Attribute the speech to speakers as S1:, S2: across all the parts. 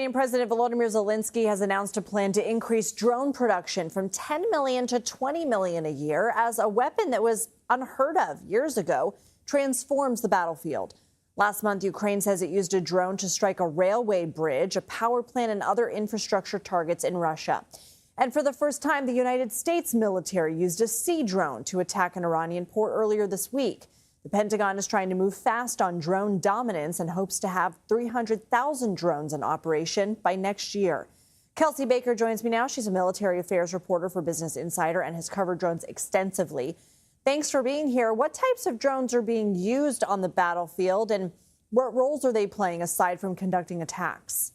S1: Ukraine President Volodymyr Zelensky has announced a plan to increase drone production from 10 million to 20 million a year as a weapon that was unheard of years ago transforms the battlefield. Last month, Ukraine says it used a drone to strike a railway bridge, a power plant, and other infrastructure targets in Russia. And for the first time, the United States military used a sea drone to attack an Iranian port earlier this week. The Pentagon is trying to move fast on drone dominance and hopes to have 300,000 drones in operation by next year. Kelsey Baker joins me now. She's a military affairs reporter for Business Insider and has covered drones extensively. Thanks for being here. What types of drones are being used on the battlefield, and what roles are they playing aside from conducting attacks?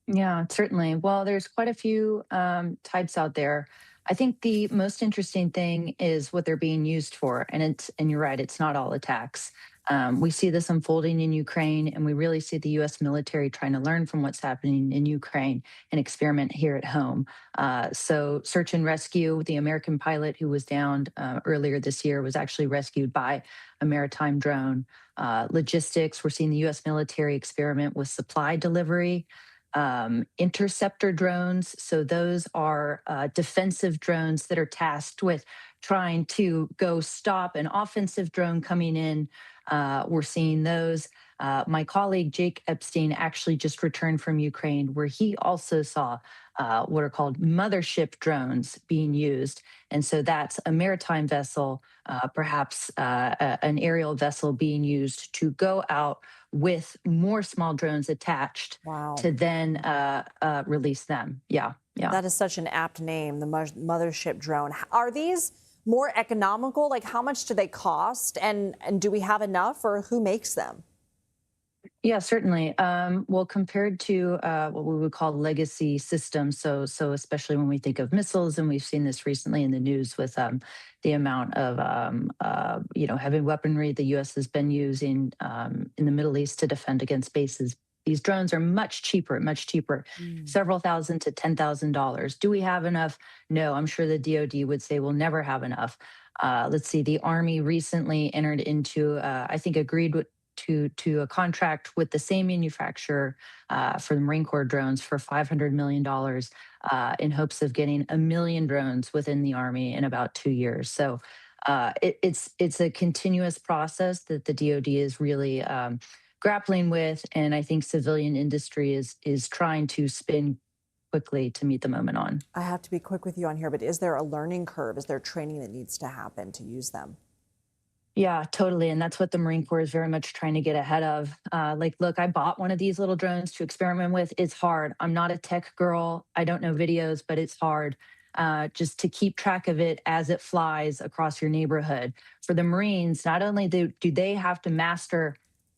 S2: Yeah, certainly. Well, there's quite a few types out there. I think the most interesting thing is what they're being used for, and you're right, it's not all attacks. We see this unfolding in Ukraine, and we really see the U.S. military trying to learn from what's happening in Ukraine and experiment here at home. So, search and rescue, the American pilot who was downed earlier this year was actually rescued by a maritime drone. Logistics, we're seeing the U.S. military experiment with supply delivery. Interceptor drones. So those are defensive drones that are tasked with trying to go stop an offensive drone coming in. We're seeing those. My colleague Jake Epstein actually just returned from Ukraine, where he also saw what are called mothership drones being used. And so that's a maritime vessel, perhaps an aerial vessel being used to go out with more small drones attached.
S1: Wow.
S2: To then release them. Yeah, yeah.
S1: That is such an apt name, the mothership drone. Are these more economical? Like, how much do they cost? And do we have enough, or who makes them?
S2: Yeah, certainly. Well, compared to what we would call legacy systems, so especially when we think of missiles, and we've seen this recently in the news with the amount of heavy weaponry the U.S. has been using in the Middle East to defend against bases. These drones are much cheaper, several thousand to $10,000. Do we have enough? No, I'm sure the DoD would say we'll never have enough. Let's see, the Army recently entered into, I think, agreed with to a contract with the same manufacturer for the Marine Corps drones for $500 million in hopes of getting 1 million drones within the Army in about 2 years. So it's a continuous process that the DoD is really grappling with, and I think civilian industry is trying to spin quickly to meet the moment on.
S1: I have to be quick with you on here, but is there a learning curve? Is there training that needs to happen to use them?
S2: Yeah, totally. And that's what the Marine Corps is very much trying to get ahead of. Look, I bought one of these little drones to experiment with. It's hard. I'm not a tech girl. I don't know videos, but it's hard just to keep track of it as it flies across your neighborhood. For the Marines, not only do they have to master,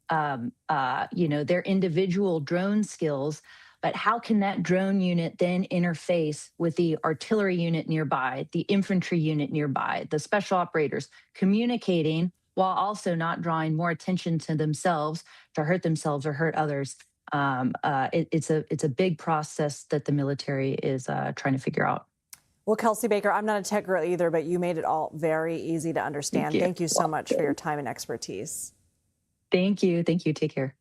S2: their individual drone skills, but how can that drone unit then interface with the artillery unit nearby, the infantry unit nearby, the special operators, communicating while also not drawing more attention to themselves to hurt themselves or hurt others? It's a big process that the military is trying to figure out.
S1: Well, Kelsey Baker, I'm not a tech girl either, but you made it all very easy to understand. Thank you so much for your time and expertise.
S2: Thank you. Thank you. Take care.